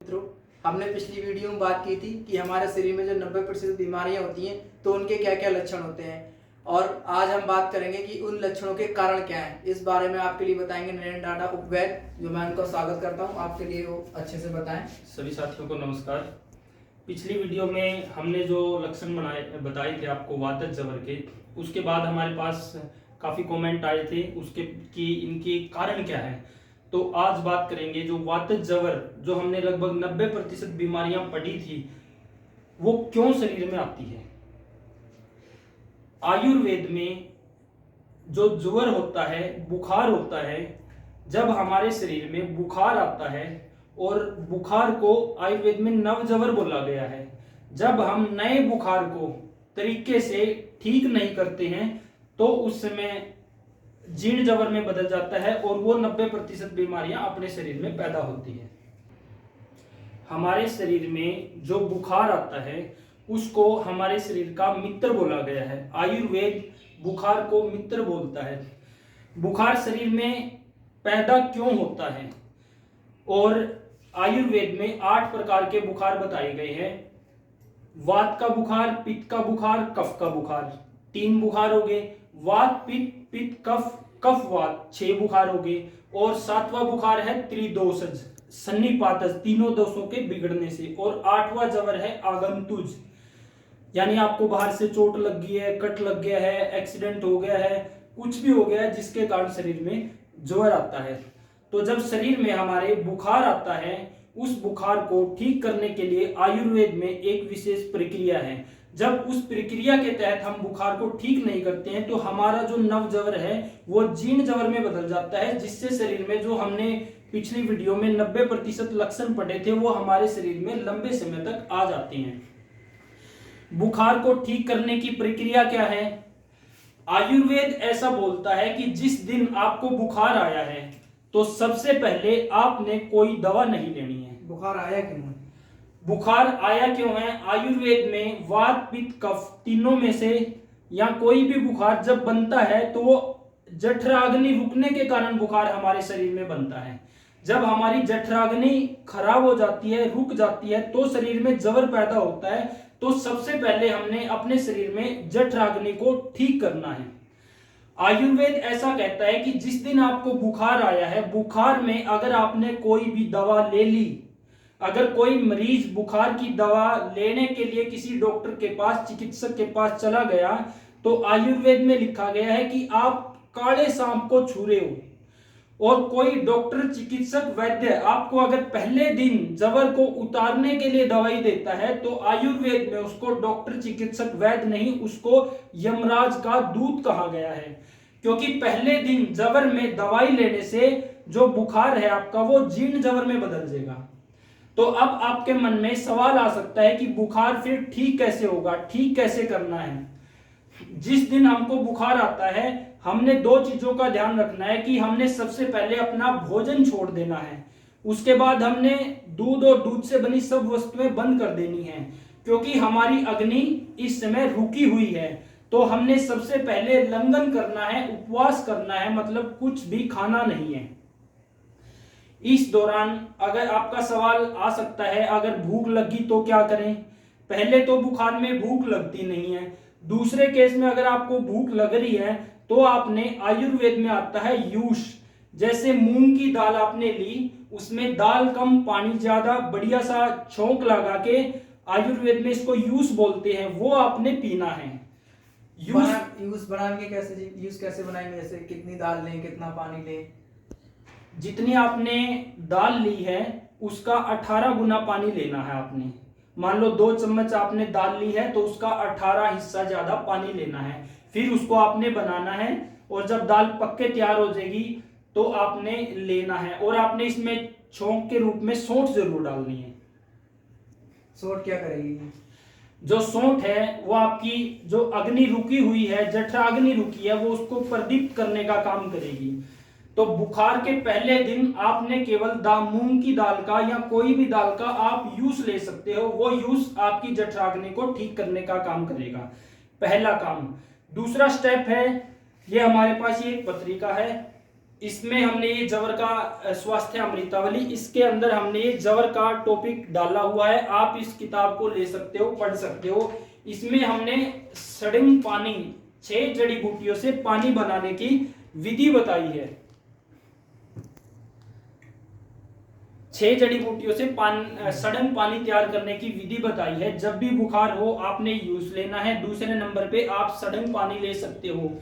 मित्रों, हमने पिछली वीडियो में बात की थी कि हमारे शरीर में जो 90% बीमारियां होती हैं तो उनके क्या क्या लक्षण होते हैं। और आज हम बात करेंगे कि उन लक्षणों के कारण क्या हैं। इस बारे में आपके लिए बताएंगे नरेंद्र डाडा उपवैद्य, जो मैं उनका स्वागत करता हूं। आपके लिए वो अच्छे से बताएं। सभी साथियों को नमस्कार। पिछली वीडियो में हमने जो लक्षण बताए थे आपको वातज जवर के, उसके बाद हमारे पास काफ़ी कमेंट आए थे उसके कि इनके कारण क्या है। तो आज बात करेंगे जो वातज जवर, जो हमने लगभग 90% बीमारियां पढ़ी थी, वो क्यों शरीर में आती है। आयुर्वेद में जो ज्वर होता है, बुखार होता है, जब हमारे शरीर में बुखार आता है, और बुखार को आयुर्वेद में नवजवर बोला गया है। जब हम नए बुखार को तरीके से ठीक नहीं करते हैं तो उस समय जीर्ण जवर में बदल जाता है और वो 90% बीमारियां अपने शरीर में पैदा होती है। हमारे शरीर में जो बुखार आता है उसको हमारे शरीर का मित्र बोला गया है। आयुर्वेद बुखार को मित्र बोलता है। बुखार शरीर में पैदा क्यों होता है, और आयुर्वेद में 8 प्रकार के बुखार बताए गए हैं। वात का बुखार, पित्त का बुखार, कफ का बुखार। 3 बुखार हो गए। वात, पित्त, पित्त, कफ, कफ वात 6 बुखार हो गए। और 7वां बुखार है त्रिदोषज, सन्निपातज, तीनों दोषों के बिगड़ने से। और 8वां जवर है आगंतुज, यानी आपको बाहर से चोट लग गई है, कट लग गया है, एक्सीडेंट हो गया है, कुछ भी हो गया है जिसके कारण शरीर में ज्वर आता है। तो जब शरीर में हमारे बुखार आता है, उस बुखार को ठीक करने के लिए आयुर्वेद में एक विशेष प्रक्रिया है। जब उस प्रक्रिया के तहत हम बुखार को ठीक नहीं करते हैं तो हमारा जो नवजवर है वो जीर्ण जवर में बदल जाता है, जिससे शरीर में जो हमने पिछली वीडियो में 90% लक्षण पढ़े थे वो हमारे शरीर में लंबे समय तक आ जाते हैं। बुखार को ठीक करने की प्रक्रिया क्या है? आयुर्वेद ऐसा बोलता है कि जिस दिन आपको बुखार आया है तो सबसे पहले आपने कोई दवा नहीं लेनी है। बुखार आया क्यों है? बुखार आया क्यों है? आयुर्वेद में वात, पित्त, कफ तीनों में से या कोई भी बुखार जब बनता है तो वो जठराग्नि रुकने के कारण बुखार हमारे शरीर में बनता है। जब हमारी जठराग्नि खराब हो जाती है, रुक जाती है, तो शरीर में जवर पैदा होता है। तो सबसे पहले हमने अपने शरीर में जठराग्नि को ठीक करना है। आयुर्वेद ऐसा कहता है कि जिस दिन आपको बुखार आया है, बुखार में अगर आपने कोई भी दवा ले ली, अगर कोई मरीज बुखार की दवा लेने के लिए किसी डॉक्टर के पास, चिकित्सक के पास चला गया, तो आयुर्वेद में लिखा गया है कि आप काले सांप को छू रहे हो। और कोई डॉक्टर, चिकित्सक, वैद्य आपको अगर पहले दिन जबर को उतारने के लिए दवाई देता है तो आयुर्वेद में उसको डॉक्टर, चिकित्सक, वैद्य नहीं, उसको यमराज का दूत कहा गया है। क्योंकि पहले दिन जबर में दवाई लेने से जो बुखार है आपका वो जीर्ण जबर में बदल जाएगा। तो अब आपके मन में सवाल आ सकता है कि बुखार फिर ठीक कैसे होगा, ठीक कैसे करना है। जिस दिन हमको बुखार आता है हमने 2 चीजों का ध्यान रखना है कि हमने सबसे पहले अपना भोजन छोड़ देना है। उसके बाद हमने दूध और दूध से बनी सब वस्तुएं बंद कर देनी है, क्योंकि हमारी अग्नि इस समय रुकी हुई है। तो हमने सबसे पहले लंघन करना है, उपवास करना है, मतलब कुछ भी खाना नहीं है। इस दौरान अगर आपका सवाल आ सकता है अगर भूख लगी तो क्या करें? पहले तो बुखार में भूख लगती नहीं है। दूसरे केस में अगर आपको भूख लग रही है तो आपने, आयुर्वेद में आता है यूष, जैसे मूंग की दाल आपने ली, उसमें दाल कम पानी ज्यादा, बढ़िया सा छौंक लगा के, आयुर्वेद में इसको यूष बोलते हैं, वो आपने पीना है। यूज बनाएंगे कैसे जी? यूज कैसे बनाएंगे? जैसे कितनी दाल लें, कितना पानी लें? जितनी आपने दाल ली है उसका 18 गुना पानी लेना है आपने। मान लो 2 चम्मच आपने दाल ली है तो उसका 18 हिस्सा ज्यादा पानी लेना है। फिर उसको आपने बनाना है और जब दाल पक के तैयार हो जाएगी तो आपने लेना है। और आपने इसमें छौंक के रूप में सौंठ जरूर डालनी है। सौंठ क्या करेगी? जो सौंठ है वो आपकी जो अग्नि रुकी हुई है, जठराग्नि रुकी है, वो उसको प्रदीप्त करने का काम करेगी। तो बुखार के पहले दिन आपने केवल मूंग की दाल का या कोई भी दाल का आप यूज ले सकते हो। वो यूज आपकी जठराग्नि को ठीक करने का काम करेगा, पहला काम। दूसरा स्टेप है, ये हमारे पास ये एक पत्रिका है, इसमें हमने ये जवर का स्वास्थ्य अमृतावली, इसके अंदर हमने ये जवर का टॉपिक डाला हुआ है। आप इस किताब को ले सकते हो, पढ़ सकते हो। इसमें हमने सड़ंग पानी, 6 जड़ी बूटियों से पानी बनाने की विधि बताई है। 6 जड़ी बूटियों से सड़ंग पानी तैयार करने की विधि बताई है। जब भी बुखार हो आपने यूज लेना है। दूसरे नंबर पे आप सड़ंग पानी ले सकते हो।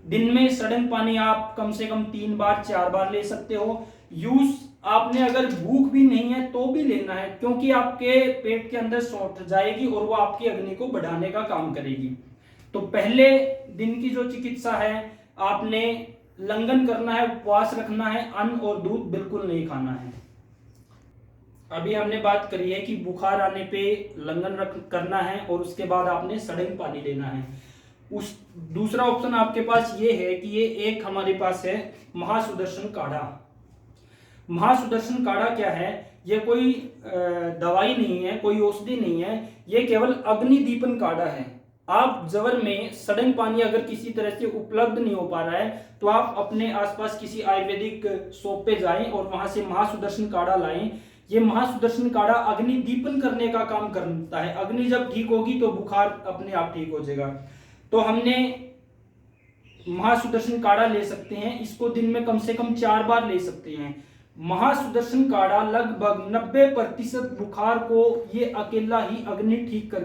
दिन में सड़ंग पानी आप कम से कम 3 बार 4 बार ले सकते हो। यूज आपने अगर भूख भी नहीं है तो भी लेना है, क्योंकि आपके पेट के अंदर सौंठ जाएगी और वो आपकी अग्नि को बढ़ाने का काम करेगी। तो पहले दिन की जो चिकित्सा है, आपने लंघन करना है, उपवास रखना है, अन्न और दूध बिल्कुल नहीं खाना है। अभी हमने बात करी है कि बुखार आने पे लंघन करना है और उसके बाद आपने सड़ंग पानी लेना है। उस दूसरा ऑप्शन आपके पास ये है कि ये एक हमारे पास है महासुदर्शन काढ़ा। महासुदर्शन काढ़ा क्या है? ये कोई दवाई नहीं है, कोई औषधि नहीं है, ये केवल अग्निदीपन काढ़ा है। आप जवर में सड़ंग पानी अगर किसी तरह से उपलब्ध नहीं हो पा रहा है तो आप अपने आसपास किसी आयुर्वेदिक शॉप पे जाएं और वहां से महासुदर्शन काढ़ा लाएं। ये महासुदर्शन काढ़ा अग्निदीपन करने का काम करता है। अग्नि जब ठीक होगी तो बुखार अपने आप ठीक हो जाएगा। तो हमने महासुदर्शन काढ़ा ले सकते हैं। इसको दिन में कम से कम 4 बार ले सकते हैं। महासुदर्शन काढ़ा लगभग 90% बुखार को ये अकेला ही अग्नि ठीक कर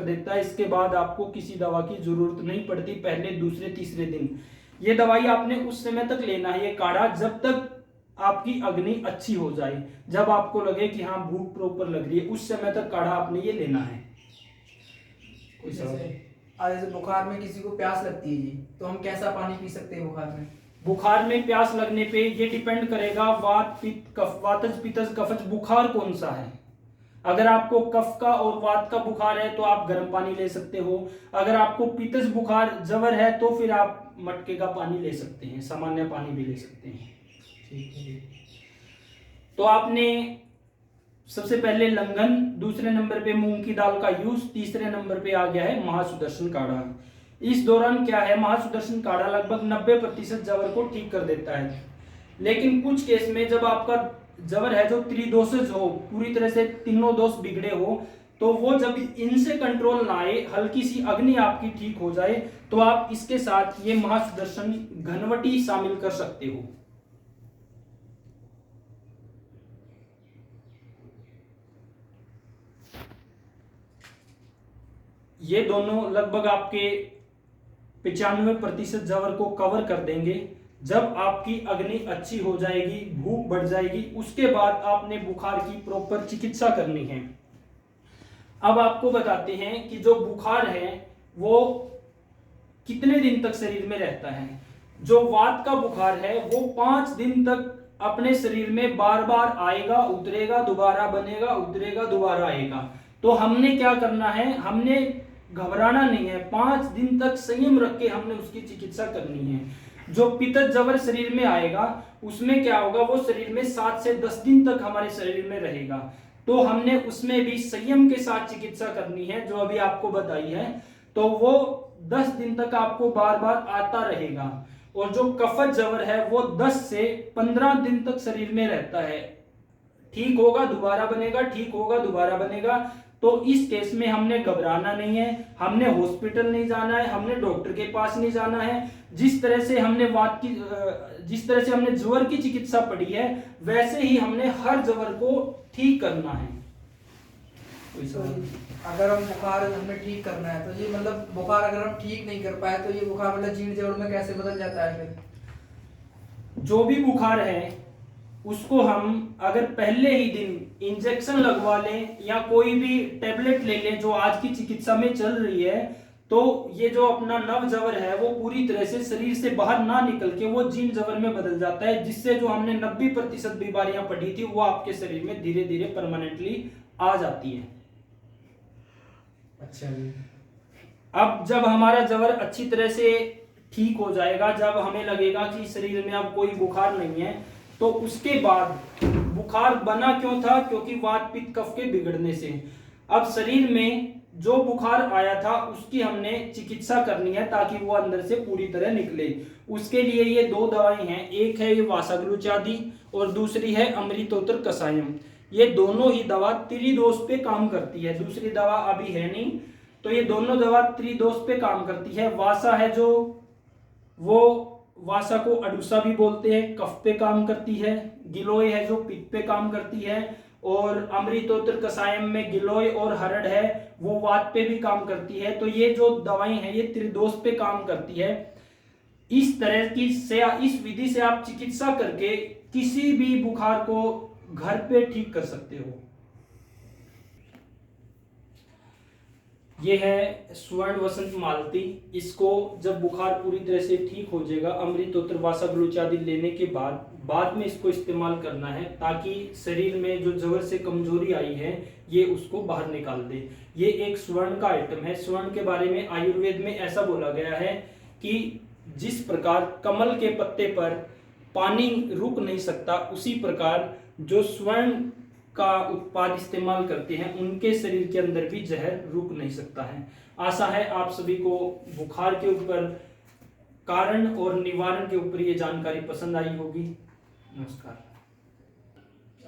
देता है। इसके बाद आपको किसी दवा की जरूरत नहीं पड़ती पहले, दूसरे, तीसरे दिन। ये दवाई आपने उस समय तक लेना है, ये काढ़ा, जब तक आपकी अग्नि अच्छी हो जाए। जब आपको लगे कि हाँ भूख प्रॉपर लग रही है, उस समय तक काढ़ा आपने ये लेना है। कोई जैसे बुखार में किसी को प्यास लगती है जी, तो हम कैसा पानी पी सकते हैं बुखार में? बुखार में प्यास लगने पे ये डिपेंड करेगा वात पित्त कफ, वातज पित्तज कफज बुखार कौन सा है। अगर आपको कफ का और वात का बुखार है तो आप गर्म पानी ले सकते हो। अगर आपको पित्तज बुखार जवर है तो फिर आप मटके का पानी ले सकते हैं, सामान्य पानी भी ले सकते हैं। ठीक है। तो आपने सबसे पहले लंघन, दूसरे नंबर पे मूंग की दाल का यूज, तीसरे नंबर पे आ गया है महासुदर्शन काढ़ा। इस दौरान क्या है, महासुदर्शन काढ़ा लगभग 90% जवर को ठीक कर देता है। लेकिन कुछ केस में जब आपका जवर है जो त्रिदोषज हो, पूरी तरह से तीनों दोष बिगड़े हो, तो वो जब इनसे कंट्रोल ना आए, हल्की सी अग्नि आपकी ठीक हो जाए, तो आप इसके साथ ये महासुदर्शन घनवटी शामिल कर सकते हो। ये दोनों लगभग आपके 95% जवर को कवर कर देंगे। जब आपकी अग्नि अच्छी हो जाएगी, भूख बढ़ जाएगी, उसके बाद आपने बुखार की प्रॉपर चिकित्सा करनी है। अब आपको बताते हैं कि जो बुखार है वो कितने दिन तक शरीर में रहता है। जो वात का बुखार है वो 5 दिन तक अपने शरीर में बार बार आएगा, उतरेगा, दोबारा बनेगा, उतरेगा, दोबारा आएगा। तो हमने क्या करना है, हमने घबराना नहीं है। 5 दिन तक संयम रख के हमने उसकी चिकित्सा करनी है। जो पित्तज जवर शरीर में आएगा उसमें क्या होगा, वो शरीर में 7 से 10 दिन तक हमारे शरीर में रहेगा। तो हमने उसमें भी संयम के साथ चिकित्सा करनी है, जो अभी आपको बताई है। तो वो 10 दिन तक आपको बार बार आता रहेगा। और जो कफज जवर है वो 10 से 15 दिन तक शरीर में रहता है। ठीक होगा, दोबारा बनेगा, ठीक होगा, दोबारा बनेगा। तो इस केस में हमने घबराना नहीं है, हमने हॉस्पिटल नहीं जाना है, हमने डॉक्टर के पास नहीं जाना है। जिस तरह से हमने ज्वर की चिकित्सा पढ़ी है, वैसे ही हमने हर ज्वर को ठीक करना है। तो अगर हम बुखार हमें ठीक करना है तो ये मतलब बुखार अगर हम ठीक नहीं कर पाए तो ये बुखार मतलब जीर्ण जड़ में कैसे बदल जाता है फिर? जो भी बुखार है उसको हम अगर पहले ही दिन इंजेक्शन लगवा लें या कोई भी टेबलेट ले लें जो आज की चिकित्सा में चल रही है, तो ये जो अपना नव जवर है वो पूरी तरह से शरीर से बाहर ना निकल के वो जीर्ण जवर में बदल जाता है, जिससे जो हमने 90% बीमारियां पढ़ी थी वो आपके शरीर में धीरे धीरे परमानेंटली आ जाती है। अच्छा जी। अब जब हमारा जवर अच्छी तरह से ठीक हो जाएगा, जब हमें लगेगा कि शरीर में अब कोई बुखार नहीं है, तो उसके बाद बुखार बना क्यों था? क्योंकि वात पित्त कफ के बिगड़ने से। अब शरीर में जो बुखार आया था उसकी हमने चिकित्सा करनी है ताकि वो अंदर से पूरी तरह निकले। उसके लिए ये दो दवाएं हैं, एक है ये वासाग्लुचादी और दूसरी है अमृतोत्तर कषायम। ये दोनों ही दवा त्रिदोष पे काम करती है, दूसरी दवा अभी है नहीं, तो ये दोनों दवा त्रिदोष पे काम करती है। वासा है जो, वो वासा को अडुसा भी बोलते हैं, कफ पे काम करती है। गिलोय है जो पित्त पे काम करती है, और अमृतोत्तर कषायम में गिलोय और हरड़ है वो वात पे भी काम करती है। तो ये जो दवाएं हैं ये त्रिदोष पे काम करती है। इस तरह की से इस विधि से आप चिकित्सा करके किसी भी बुखार को घर पे ठीक कर सकते हो। ये है स्वर्ण वसंत मालती। इसको जब बुखार पूरी तरह से ठीक हो जाएगा अमृतोत्तर वासाग्लुचादी लेने के बाद में इसको इस्तेमाल करना है ताकि शरीर में जो जबर से कमजोरी आई है ये उसको बाहर निकाल दे। ये एक स्वर्ण का आइटम है। स्वर्ण के बारे में आयुर्वेद में ऐसा बोला गया है कि जिस प्रकार कमल के पत्ते पर पानी रुक नहीं सकता, उसी प्रकार जो स्वर्ण का उत्पाद इस्तेमाल करते हैं उनके शरीर के अंदर भी जहर रुक नहीं सकता है। आशा है आप सभी को बुखार के ऊपर कारण और निवारण के ऊपर ये जानकारी पसंद आई होगी। नमस्कार।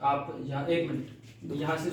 आप यहाँ एक मिनट यहाँ से